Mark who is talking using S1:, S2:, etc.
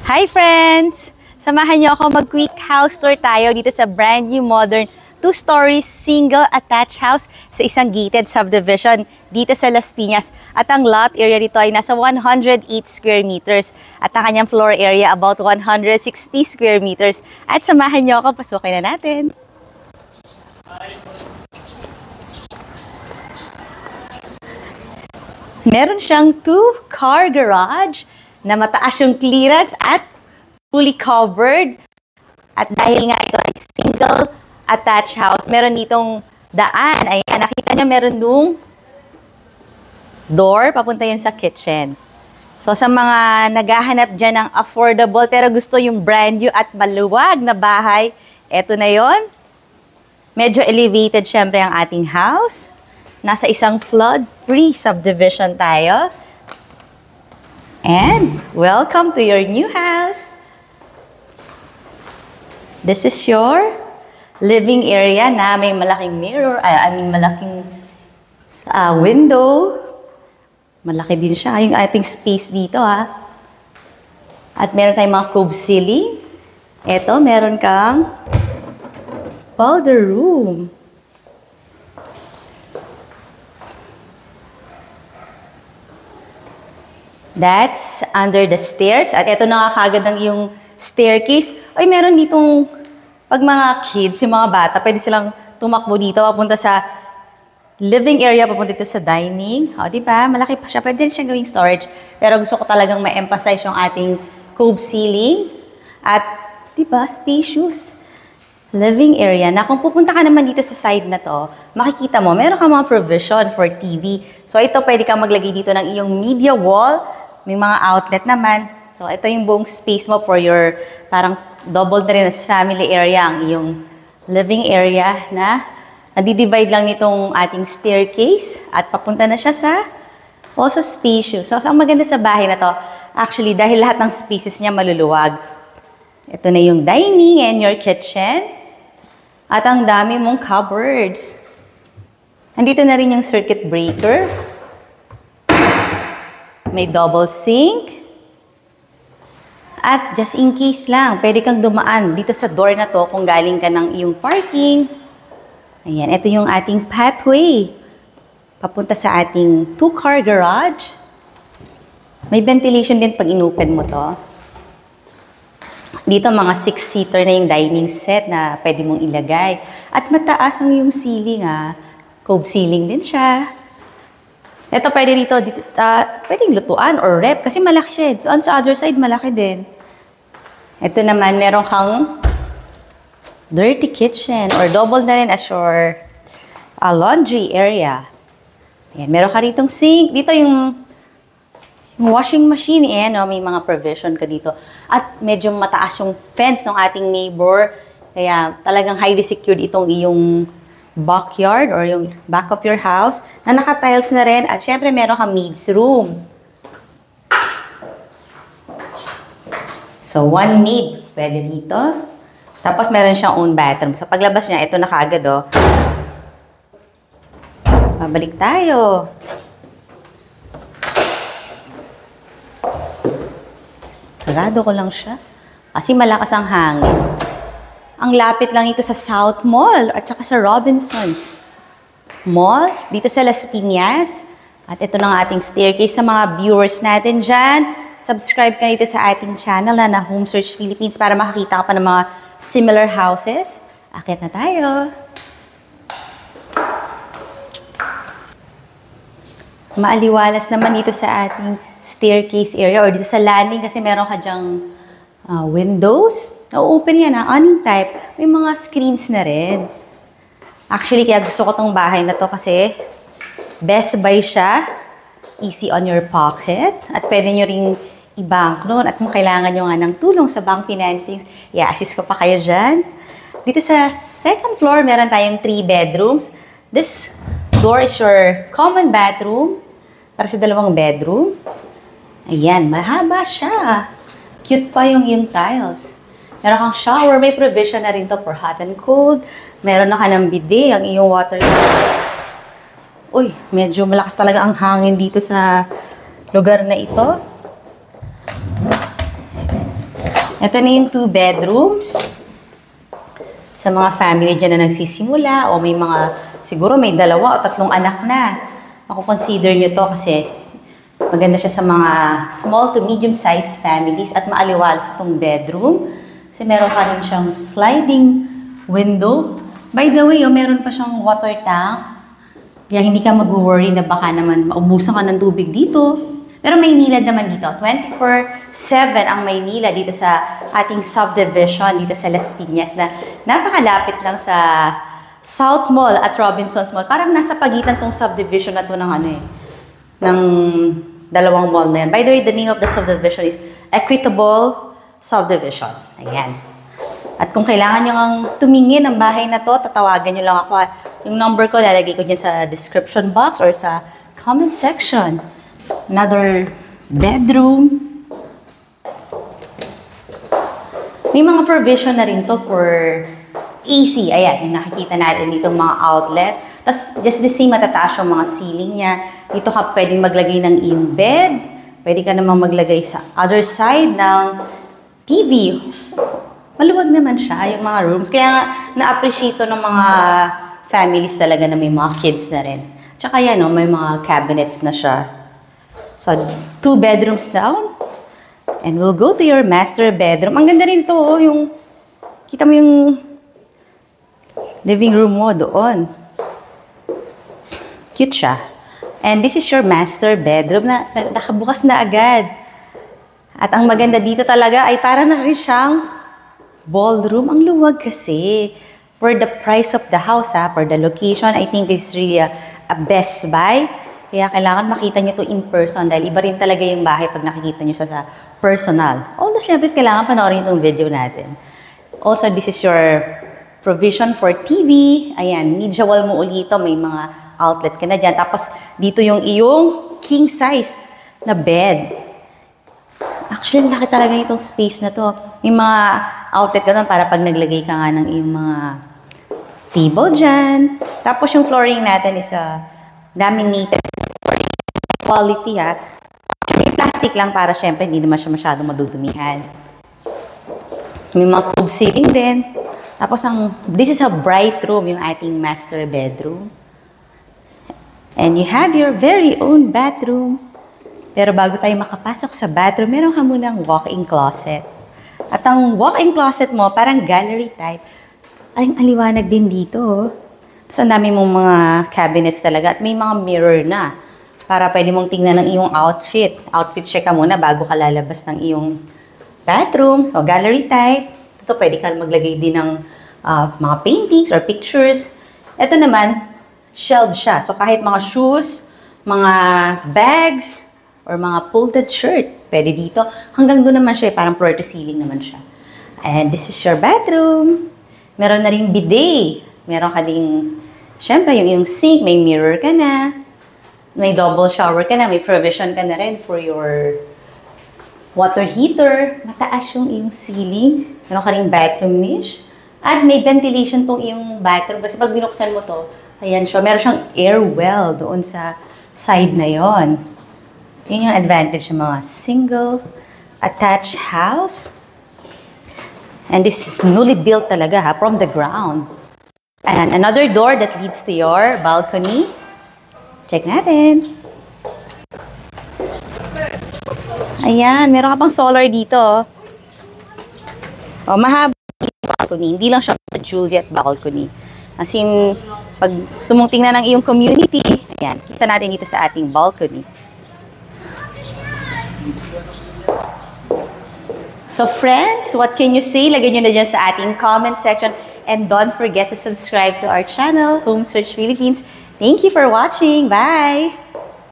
S1: Hi friends! Samahan niyo ako mag-quick house tour tayo dito sa brand new modern 2-story single attached house sa isang gated subdivision dito sa Las Piñas. At ang lot area dito ay nasa 108 square meters at ang kanyang floor area about 160 square meters. At samahan niyo ako, pasukin na natin. Meron siyang 2-car garage na mataas yung clearance at fully covered. At dahil nga ito ay single attached house, meron ditong daan. Ayan, nakita nyo meron nung door, papunta yun sa kitchen. So sa mga naghahanap dyan ng affordable pero gusto yung brand new at maluwag na bahay, eto na yon. Medyo elevated syempre ang ating house. Nasa isang flood-free subdivision tayo. And welcome to your new house. This is your living area na may malaking mirror, malaking window. Malaki din siya. Yung ating space dito ha. At meron tayong mga cove ceiling. Ito, meron kang powder room. That's under the stairs. At ito na kagad ng yung staircase. Ay, meron ditong, pag mga kids, yung mga bata, pwede silang tumakbo dito, papunta sa living area, papunta dito sa dining. O, diba? Malaki pa siya. Pwede rin siyang gawing storage. Pero gusto ko talagang ma-emphasize yung ating cove ceiling. At, diba, spacious living area. Na kung pupunta ka naman dito sa side na to, makikita mo, meron ka mga provision for TV. So, ito, pwede kang maglagay dito ng iyong media wall. May mga outlet naman. So, ito yung buong space mo for your, parang double na rin as family area, ang iyong living area na nadi-divide lang nitong ating staircase at papunta na siya sa also spacious. So, ang maganda sa bahay na to, actually, dahil lahat ng spaces niya maluluwag. Ito na yung dining and your kitchen. At ang dami mong cupboards. Andito na rin yung circuit breaker. May double sink. At just in case lang, pwede kang dumaan dito sa door na to kung galing ka ng iyong parking. Ayan, ito yung ating pathway. Papunta sa ating 2-car garage. May ventilation din pag inopen mo to. Dito mga 6-seater na yung dining set na pwede mong ilagay. At mataas ang yung ceiling Cove ceiling din siya. Ito pwede dito, pwedeng lutuan or rep kasi malaki siya. On sa other side, malaki din. Ito naman, meron kang dirty kitchen or double na rin as your laundry area. Ayan, meron ka ditong sink. Dito yung washing machine. Ayan, may mga provision ka dito. At medyo mataas yung fence ng ating neighbor. Kaya talagang highly secured itong iyong backyard or yung back of your house na naka-tiles na rin at syempre meron kang maid's room. So, 1 maid pwede dito. Tapos meron siyang own bathroom. So, paglabas niya, ito na kaagad Babalik tayo. Sarado ko lang siya. Kasi malakas ang hangin. Ang lapit lang ito sa South Mall at saka sa Robinsons Mall dito sa Las Piñas. At ito na ang ating staircase sa mga viewers natin dyan. Subscribe ka dito sa ating channel na Home Search Philippines para makakita ka pa ng mga similar houses. Akit na tayo. Maaliwalas naman dito sa ating staircase area or dito sa landing kasi meron ka dyang windows. Na-open yan awning type. May mga screens na rin. Actually, kaya gusto ko tong bahay na to kasi best buy siya. Easy on your pocket. At pwede nyo ring i-bank loan. At kung kailangan nyo nga ng tulong sa bank financing, i-assist ko pa kayo dyan. Dito sa second floor, meron tayong 3 bedrooms. This door is your common bathroom para sa 2 bedroom. Ayan, mahaba siya. Cute pa yung tiles. Meron kang shower, may provision na rin to for hot and cold. Meron na ka ng bidet, ang iyong water. Uy, medyo malakas talaga ang hangin dito sa lugar na ito. Ito na yung 2 bedrooms. Sa mga family dyan na nagsisimula o may mga, siguro may 2 o 3 anak na. Makukonsider nyo to kasi maganda siya sa mga small to medium-sized families at maaliwalas itong bedroom. Kasi meron ka rin siyang sliding window. By the way, meron pa siyang water tank. Kaya hindi ka mag-worry na baka naman maubusan ka ng tubig dito. Pero may nilad naman dito. 24/7 ang Maynila dito sa ating subdivision dito sa Las Piñas na napakalapit lang sa South Mall at Robinsons Mall. Parang nasa pagitan tong subdivision na to ng ng 2 mall na yan. By the way, the name of the subdivision is Equitable Subdivision. Ayan. At kung kailangan nyo ang tumingin ng bahay na to, tatawagan nyo lang ako. Yung number ko, lalagay ko dyan sa description box or sa comment section. Another bedroom. May mga provision na rin to for AC. Ayan, yung nakikita natin dito mga outlet. Tapos, just the same, matataas yung mga ceiling niya. Dito ka pwedeng maglagay ng iyong bed. Pwede ka namang maglagay sa other side ng TV. Maluwag naman siya, yung mga rooms. Kaya nga, na-appreciate to ng mga families talaga na may mga kids na rin. Tsaka yan, may mga cabinets na siya. So, 2 bedrooms down. And we'll go to your master bedroom. Ang ganda rin ito, yung, kita mo yung living room mo doon. Cute siya. And this is your master bedroom na nakabukas na agad. At ang maganda dito talaga ay para na rin siyang ballroom. Ang luwag kasi. For the price of the house, for the location, I think this is really a best buy. Kaya kailangan makita nyo to in person dahil iba rin talaga yung bahay pag nakikita nyo sa personal. Although, syempre, kailangan panoorin itong video natin. Also, this is your provision for TV. Ayan, media wall mo ulit ito. May mga outlet ka na dyan. Tapos, dito yung iyong king size na bed. Actually, laki talaga itong space na to. May mga outlet ka doon para pag naglagay ka nga ng iyong mga table dyan. Tapos, yung flooring natin is laminated quality May plastic lang para syempre hindi naman siya masyadong madudumihan. May mga cube ceiling din. Tapos this is a bright room, yung ating master bedroom. And you have your very own bathroom. Pero bago tayo makapasok sa bathroom, meron ka munang walk-in closet. At ang walk-in closet mo, parang gallery type. Ay, aliwanag din dito. Tapos ang dami mong mga cabinets talaga. At may mga mirror na. Para pwede mong tingnan ng iyong outfit. Outfit check ka muna bago ka lalabas ng iyong bathroom. So, gallery type. Ito, pwede ka maglagay din ng mga paintings or pictures. Ito naman, shelved siya. So, kahit mga shoes, mga bags, or mga folded shirt, pwede dito. Hanggang doon naman siya, parang floor to ceiling naman siya. And this is your bathroom. Meron na rin bidet. Meron ka ding, syempre, yung sink, may mirror ka na. May double shower ka na, may provision ka na rin for your water heater. Mataas yung iyong ceiling. Meron ka rin bathroom niche. At may ventilation tong iyong bathroom. Kasi pag binuksan mo to, ayan siya. Meron siyang air well doon sa side na yon. Yun yung advantage ng mga single attached house. And this is newly built talaga from the ground. And another door that leads to your balcony. Check natin. Ayan, meron ka pang solar dito. O, mahaba yung balcony. Hindi lang siya Juliet balcony. As in, pag gusto mong tingnan ng iyong community, ayan, kita natin dito sa ating balcony. So friends, what can you say? Lagay nyo na dyan sa ating comment section. And don't forget to subscribe to our channel, Home Search Philippines. Thank you for watching. Bye!